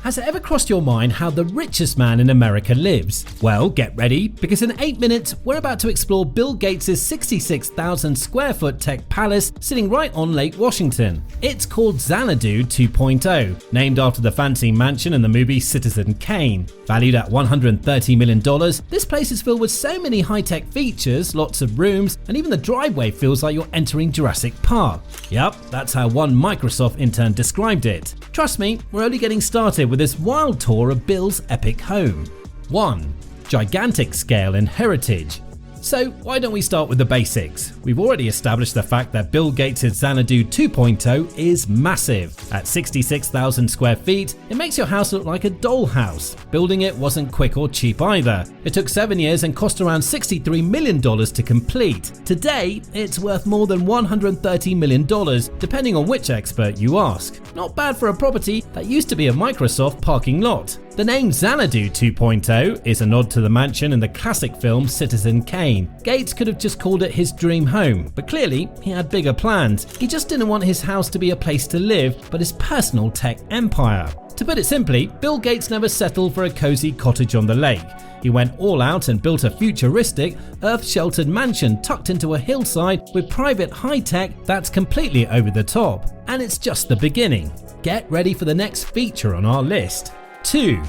Has it ever crossed your mind how the richest man in America lives? Well, get ready, because in 8 minutes, we're about to explore Bill Gates' 66,000 square foot tech palace sitting right on Lake Washington. It's called Xanadu 2.0, named after the fancy mansion in the movie Citizen Kane. Valued at $130 million, this place is filled with so many high-tech features, lots of rooms, and even the driveway feels like you're entering Jurassic Park. Yup, that's how one Microsoft intern described it. Trust me, we're only getting started with this wild tour of Bill's epic home. 1. Gigantic scale and heritage. So why don't we start with the basics? We've already established the fact that Bill Gates' Xanadu 2.0 is massive. At 66,000 square feet, it makes your house look like a dollhouse. Building it wasn't quick or cheap either. It took 7 years and cost around $63 million to complete. Today, it's worth more than $130 million, depending on which expert you ask. Not bad for a property that used to be a Microsoft parking lot. The name Xanadu 2.0 is a nod to the mansion in the classic film Citizen Kane. Gates could have just called it his dream home, but clearly he had bigger plans. He just didn't want his house to be a place to live, but his personal tech empire. To put it simply, Bill Gates never settled for a cozy cottage on the lake. He went all out and built a futuristic, earth-sheltered mansion tucked into a hillside with private high-tech that's completely over the top. And it's just the beginning. Get ready for the next feature on our list. 2.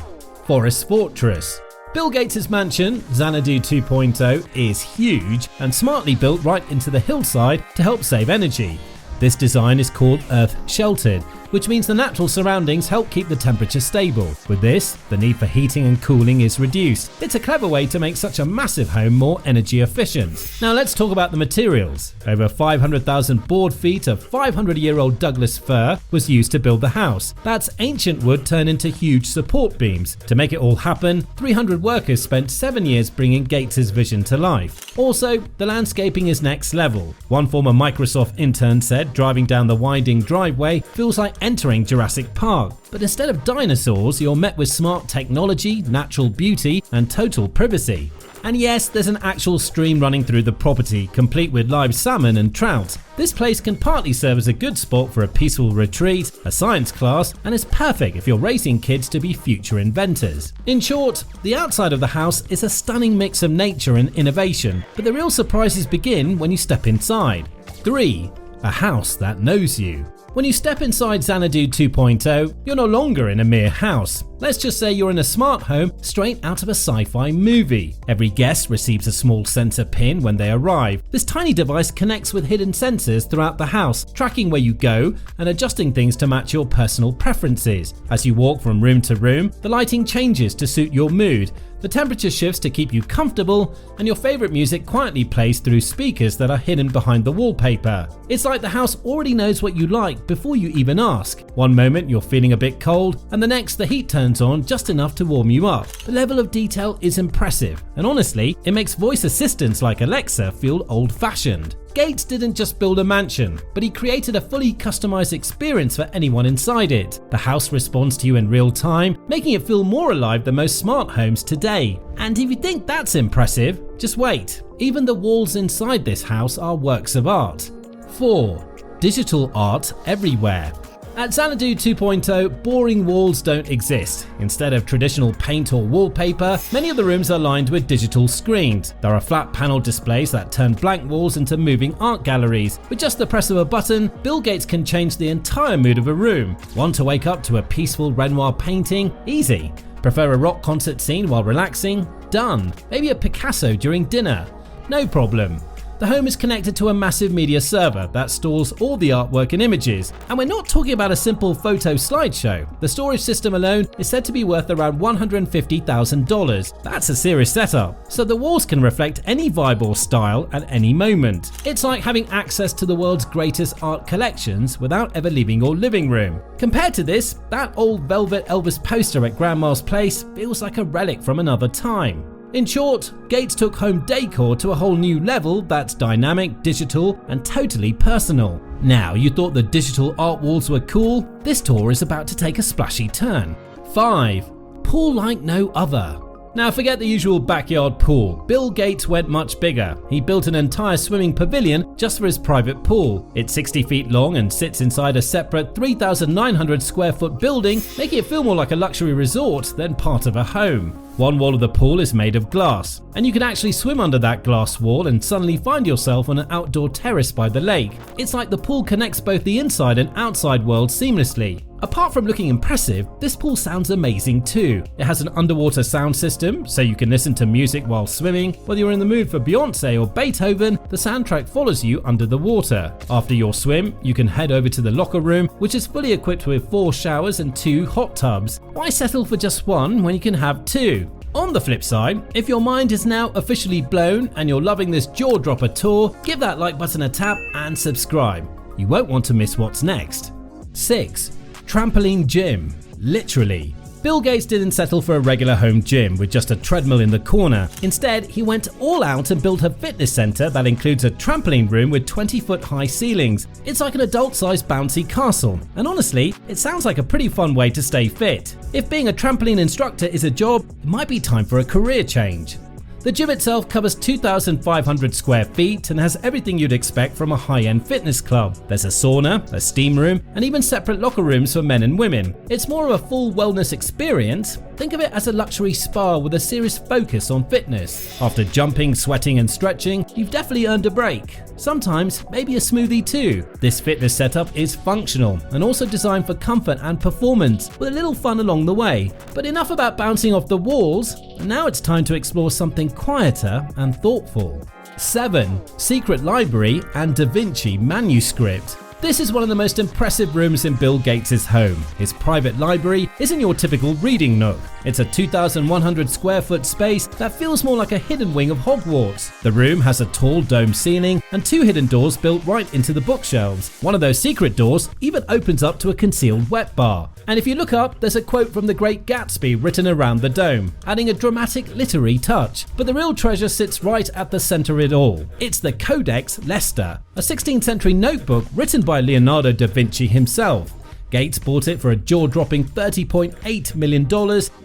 Forest Fortress. Bill Gates' mansion, Xanadu 2.0, is huge and smartly built right into the hillside to help save energy. This design is called earth-sheltered, which means the natural surroundings help keep the temperature stable. With this, the need for heating and cooling is reduced. It's a clever way to make such a massive home more energy efficient. Now let's talk about the materials. Over 500,000 board feet of 500-year-old Douglas fir was used to build the house. That's ancient wood turned into huge support beams. To make it all happen, 300 workers spent 7 years bringing Gates' vision to life. Also, the landscaping is next level. One former Microsoft intern said driving down the winding driveway feels like entering Jurassic Park. But instead of dinosaurs, you're met with smart technology, natural beauty, and total privacy. And yes, there's an actual stream running through the property, complete with live salmon and trout. This place can partly serve as a good spot for a peaceful retreat, a science class, and is perfect if you're raising kids to be future inventors. In short, the outside of the house is a stunning mix of nature and innovation, but the real surprises begin when you step inside. 3. A house that knows you. When you step inside Xanadu 2.0, you're no longer in a mere house. Let's just say you're in a smart home straight out of a sci-fi movie. Every guest receives a small sensor pin when they arrive. This tiny device connects with hidden sensors throughout the house, tracking where you go and adjusting things to match your personal preferences. As you walk from room to room, the lighting changes to suit your mood. The temperature shifts to keep you comfortable, and your favorite music quietly plays through speakers that are hidden behind the wallpaper. It's like the house already knows what you like before you even ask. One moment you're feeling a bit cold, and the next the heat turns on just enough to warm you up. The level of detail is impressive, and honestly, it makes voice assistants like Alexa feel old-fashioned. Gates didn't just build a mansion, but he created a fully customized experience for anyone inside it. The house responds to you in real time, making it feel more alive than most smart homes today. And if you think that's impressive, just wait. Even the walls inside this house are works of art. 4. Digital art everywhere. At Xanadu 2.0, boring walls don't exist. Instead of traditional paint or wallpaper, many of the rooms are lined with digital screens. There are flat panel displays that turn blank walls into moving art galleries. With just the press of a button, Bill Gates can change the entire mood of a room. Want to wake up to a peaceful Renoir painting? Easy. Prefer a rock concert scene while relaxing? Done. Maybe a Picasso during dinner? No problem. The home is connected to a massive media server that stores all the artwork and images. And we're not talking about a simple photo slideshow. The storage system alone is said to be worth around $150,000. That's a serious setup. So the walls can reflect any vibe or style at any moment. It's like having access to the world's greatest art collections without ever leaving your living room. Compared to this, that old velvet Elvis poster at Grandma's place feels like a relic from another time. In short, Gates took home decor to a whole new level that's dynamic, digital, and totally personal. Now, you thought the digital art walls were cool? This tour is about to take a splashy turn. 5. Pool like no other. Now forget the usual backyard pool. Bill Gates went much bigger. He built an entire swimming pavilion just for his private pool. It's 60 feet long and sits inside a separate 3,900 square foot building, making it feel more like a luxury resort than part of a home. One wall of the pool is made of glass, and you can actually swim under that glass wall and suddenly find yourself on an outdoor terrace by the lake. It's like the pool connects both the inside and outside world seamlessly. Apart from looking impressive, this pool sounds amazing too. It has an underwater sound system, so you can listen to music while swimming. Whether you're in the mood for Beyonce or Beethoven, the soundtrack follows you under the water. After your swim, you can head over to the locker room, which is fully equipped with 4 showers and 2 hot tubs. Why settle for just one when you can have 2? On the flip side, if your mind is now officially blown and you're loving this jaw-dropper tour, give that like button a tap and subscribe. You won't want to miss what's next. 6. Trampoline Gym. Literally. Bill Gates didn't settle for a regular home gym with just a treadmill in the corner. Instead, he went all out and built a fitness center that includes a trampoline room with 20-foot high ceilings. It's like an adult-sized bouncy castle, and honestly, it sounds like a pretty fun way to stay fit. If being a trampoline instructor is a job, it might be time for a career change. The gym itself covers 2,500 square feet and has everything you'd expect from a high-end fitness club. There's a sauna, a steam room, and even separate locker rooms for men and women. It's more of a full wellness experience. Think of it as a luxury spa with a serious focus on fitness. After jumping, sweating, and stretching, you've definitely earned a break. Sometimes, maybe a smoothie too. This fitness setup is functional and also designed for comfort and performance, with a little fun along the way. But enough about bouncing off the walls, and now it's time to explore something quieter and thoughtful. 7. Secret Library and Da Vinci Manuscript. This is one of the most impressive rooms in Bill Gates' home. His private library isn't your typical reading nook. It's a 2,100 square foot space that feels more like a hidden wing of Hogwarts. The room has a tall dome ceiling and 2 hidden doors built right into the bookshelves. One of those secret doors even opens up to a concealed wet bar. And if you look up, there's a quote from The Great Gatsby written around the dome, adding a dramatic literary touch. But the real treasure sits right at the center of it all. It's the Codex Leicester, a 16th century notebook written by Leonardo da Vinci himself. Gates bought it for a jaw-dropping $30.8 million.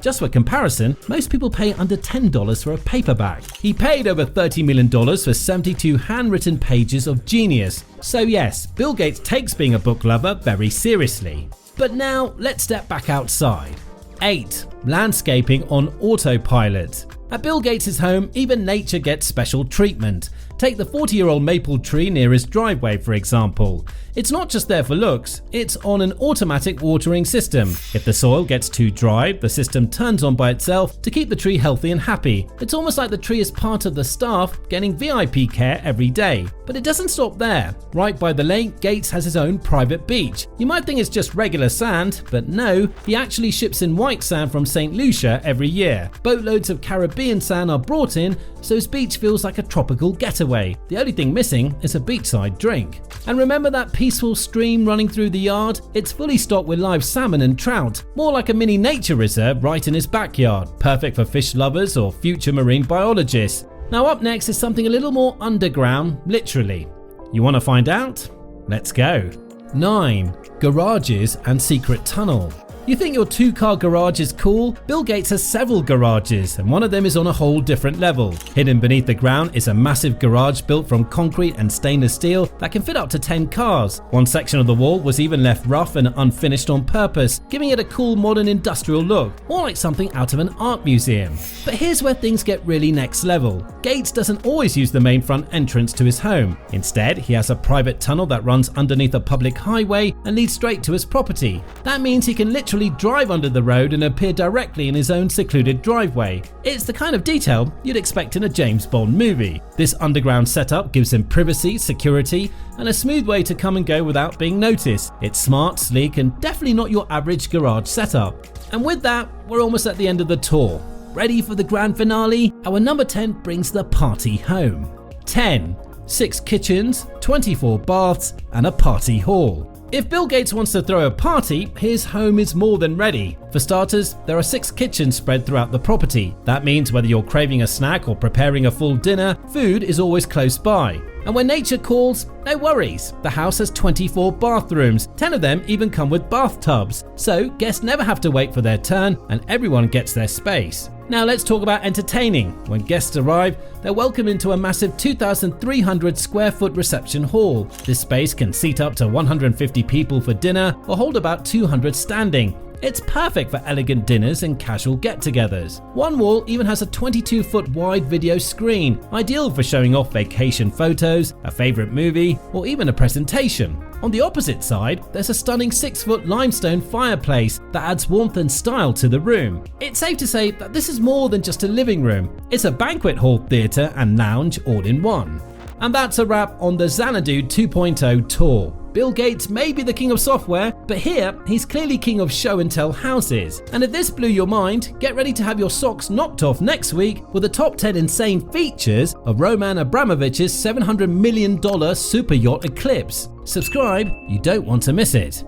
Just for comparison, most people pay under $10 for a paperback. He paid over $30 million for 72 handwritten pages of genius. So yes, Bill Gates takes being a book lover very seriously. But now, let's step back outside. 8. Landscaping on autopilot. At Bill Gates' home, even nature gets special treatment. Take the 40-year-old maple tree near his driveway, for example. It's not just there for looks, it's on an automatic watering system. If the soil gets too dry, the system turns on by itself to keep the tree healthy and happy. It's almost like the tree is part of the staff getting VIP care every day. But it doesn't stop there. Right by the lake, Gates has his own private beach. You might think it's just regular sand, but no, he actually ships in white sand from St. Lucia every year. Boatloads of Caribbean sand are brought in, so his beach feels like a tropical getaway. The only thing missing is a beachside drink. And remember that peaceful stream running through the yard? It's fully stocked with live salmon and trout, more like a mini nature reserve right in his backyard, perfect for fish lovers or future marine biologists. Now up next is something a little more underground, literally. You want to find out? Let's go. 9. Garages and secret tunnel. You think your 2-car garage is cool? Bill Gates has several garages, and one of them is on a whole different level. Hidden beneath the ground is a massive garage built from concrete and stainless steel that can fit up to 10 cars. One section of the wall was even left rough and unfinished on purpose, giving it a cool modern industrial look, more like something out of an art museum. But here's where things get really next level. Gates doesn't always use the main front entrance to his home. Instead, he has a private tunnel that runs underneath a public highway and leads straight to his property. That means he can literally drive under the road and appear directly in his own secluded driveway. It's the kind of detail you'd expect in a James Bond movie. This underground setup gives him privacy, security, and a smooth way to come and go without being noticed. It's smart, sleek, and definitely not your average garage setup. And with that, we're almost at the end of the tour. Ready for the grand finale? Our number 10 brings the party home. 10. 6 kitchens, 24 baths, and a party hall. If Bill Gates wants to throw a party, his home is more than ready. For starters, there are 6 kitchens spread throughout the property. That means whether you're craving a snack or preparing a full dinner, food is always close by. And when nature calls, no worries. The house has 24 bathrooms, 10 of them even come with bathtubs. So guests never have to wait for their turn and everyone gets their space. Now let's talk about entertaining. When guests arrive, they're welcomed into a massive 2,300 square foot reception hall. This space can seat up to 150 people for dinner or hold about 200 standing. It's perfect for elegant dinners and casual get-togethers. One wall even has a 22-foot wide video screen, ideal for showing off vacation photos, a favorite movie, or even a presentation. On the opposite side, there's a stunning 6-foot limestone fireplace that adds warmth and style to the room. It's safe to say that this is more than just a living room. It's a banquet hall, theatre and lounge all in one. And that's a wrap on the Xanadu 2.0 tour. Bill Gates may be the king of software, but here he's clearly king of show and tell houses. And if this blew your mind, get ready to have your socks knocked off next week with the top 10 insane features of Roman Abramovich's $700 million super yacht Eclipse. Subscribe, you don't want to miss it.